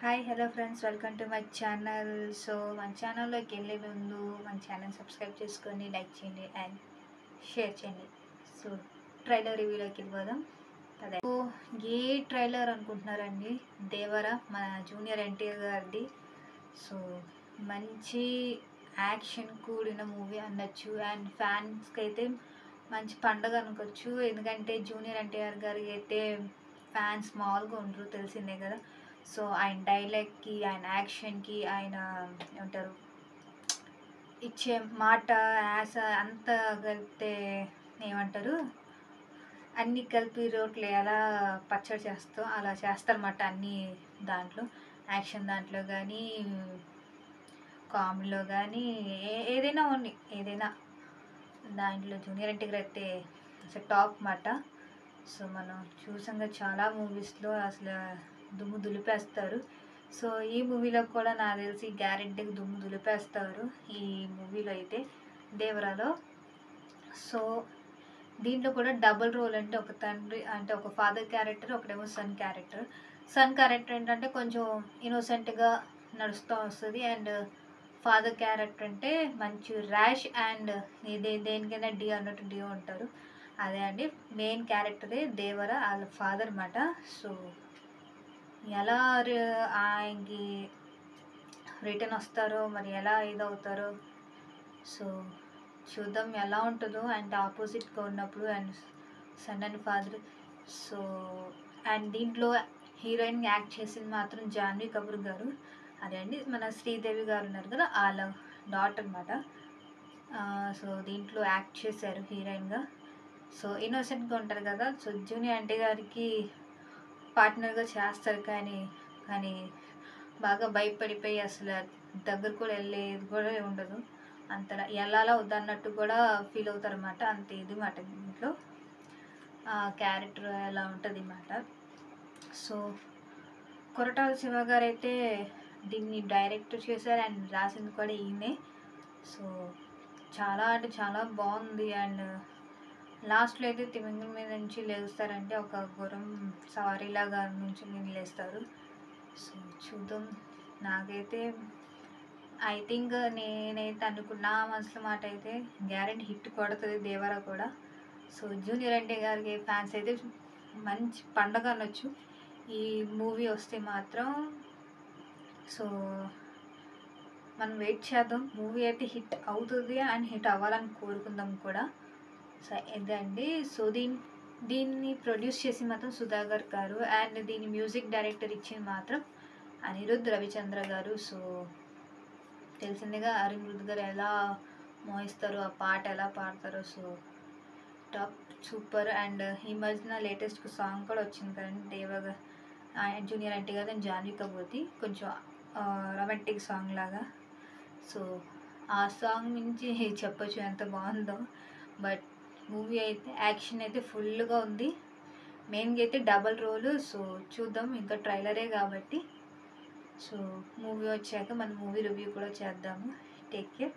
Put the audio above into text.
Hi hello friends, welcome to my channel. So మన ఛానల్లోకి వెళ్ళే ముందు మన ఛానల్ సబ్స్క్రైబ్ చేసుకొని లైక్ చేయండి అండ్ షేర్ చేయండి. సో ట్రైలర్ రివ్యూలోకి వెళ్ళిపోదాం. అదే ఏ ట్రైలర్ అనుకుంటున్నారండి? దేవర మన జూనియర్ ఎన్టీఆర్ గారిది. సో మంచి యాక్షన్ కూడిన మూవీ అనొచ్చు అండ్ ఫ్యాన్స్కి అయితే మంచి పండగ అనుకోవచ్చు. ఎందుకంటే జూనియర్ ఎన్టీఆర్ గారికి అయితే ఫ్యాన్స్ మామూలుగా ఉండరు, తెలిసిందే కదా. సో ఆయన డైలాగ్కి, ఆయన యాక్షన్కి, ఆయన ఏమంటారు ఇచ్చే మాట యాస అంతా కలిపితే ఏమంటారు, అన్నీ కలిపి రోట్లు ఎలా పచ్చడి చేస్తాం అలా చేస్తారన్నమాట. అన్నీ దాంట్లో యాక్షన్ దాంట్లో కానీ, కామెడీలో కానీ, ఏదైనా ఉంది, ఏదైనా దాంట్లో జూనియర్ ఎన్టీఆర్ అయితే అసలు టాప్ మాట. సో మనం చూసాంగా చాలా మూవీస్లో అసలు దుమ్ము దులిపేస్తారు. సో ఈ మూవీలో కూడా నాకు తెలిసి గ్యారెంటీకి దుమ్ము దులిపేస్తారు ఈ మూవీలో అయితే, దేవరాలో. సో దీంట్లో కూడా డబుల్ రోల్, అంటే ఒక తండ్రి అంటే ఒక ఫాదర్ క్యారెక్టర్, ఒకటేమో సన్ క్యారెక్టర్. సన్ క్యారెక్టర్ ఏంటంటే కొంచెం ఇన్నోసెంట్గా నడుస్తూ వస్తుంది, అండ్ ఫాదర్ క్యారెక్టర్ అంటే మంచి ర్యాష్ అండ్ దేనికైనా డి అన్నట్టు డి ఉంటారు. అదే అండి మెయిన్ క్యారెక్టరే దేవర, వాళ్ళ ఫాదర్ అన్నమాట. సో ఎలా ఆయనకి రిటర్న్ వస్తారో, మరి ఎలా ఇదవుతారో, సో చూద్దాం ఎలా ఉంటుందో. అండ్ ఆపోజిట్గా ఉన్నప్పుడు and son and father. So and దీంట్లో హీరోయిన్ యాక్ట్ చేసింది మాత్రం జాన్వీ కపూర్ గారు. అదే అండి మన శ్రీదేవి గారు ఉన్నారు కదా, వాళ్ళ డాటర్ అన్నమాట. సో దీంట్లో యాక్ట్ చేశారు హీరోయిన్గా. సో ఇన్నోసెంట్గా ఉంటారు కదా. సో జూనియర్ ఎన్టీ గారికి పార్ట్నర్గా చేస్తారు, కానీ బాగా భయపడిపోయి అసలు దగ్గర కూడా వెళ్ళేది కూడా ఉండదు. అంతలా వెళ్ళాలా వద్దన్నట్టు కూడా ఫీల్ అవుతారు అన్నమాట. అంత ఇది మాట దీంట్లో క్యారెక్టర్ ఎలా ఉంటుంది అన్నమాట. సో కొరటాల శివ గారు అయితే దీన్ని డైరెక్ట్ చేశారు అండ్ రాసింది కూడా ఈయనే. సో చాలా అంటే చాలా బాగుంది. అండ్ లాస్ట్లో అయితే తిమింగల మీద నుంచి లేస్తారంటే ఒక గుర్రం సవారీలాగా నుంచి లేస్తారు. సో చూద్దాం. నాకైతే ఐ థింక్ నేనైతే అనుకున్న మనసులో మాట అయితే గ్యారెంటీ హిట్ కొడుతుంది దేవరా కూడా. సో జూనియర్ ఎన్టీ గారికి ఫ్యాన్స్ అయితే మంచి పండగ అనొచ్చు ఈ మూవీ వస్తే మాత్రం. సో మనం వెయిట్ చేద్దాం. మూవీ అయితే హిట్ అవుతుంది అండ్ హిట్ అవ్వాలని కోరుకుందాం కూడా. సో ఇదండి. సో దీన్ని ప్రొడ్యూస్ చేసి మాత్రం సుధాకర్ గారు, అండ్ దీని మ్యూజిక్ డైరెక్టర్ ఇచ్చింది మాత్రం అనిరుద్ రవిచంద్ర గారు. సో తెలిసిందిగా అనిరుద్ గారు ఎలా మోయిస్తారో, ఆ పాట ఎలా పాడతారో. So top super. అండ్ ఈ మధ్యన లేటెస్ట్ సాంగ్ కూడా వచ్చింది కదండి దేవగా జూనియర్ ఎన్టీ గారు అండ్ జాన్వీ కపూర్ది, కొంచెం రొమాంటిక్ సాంగ్ లాగా. సో ఆ సాంగ్ నుంచి చెప్పొచ్చు ఎంత బాగుందో. బట్ మూవీ అయితే యాక్షన్ అయితే ఫుల్గా ఉంది. మెయిన్గా అయితే డబల్ రోలు. సో చూద్దాం, ఇంకా ట్రైలరే కాబట్టి. సో మూవీ వచ్చాక మనం మూవీ రివ్యూ కూడా చేద్దాము. Take care.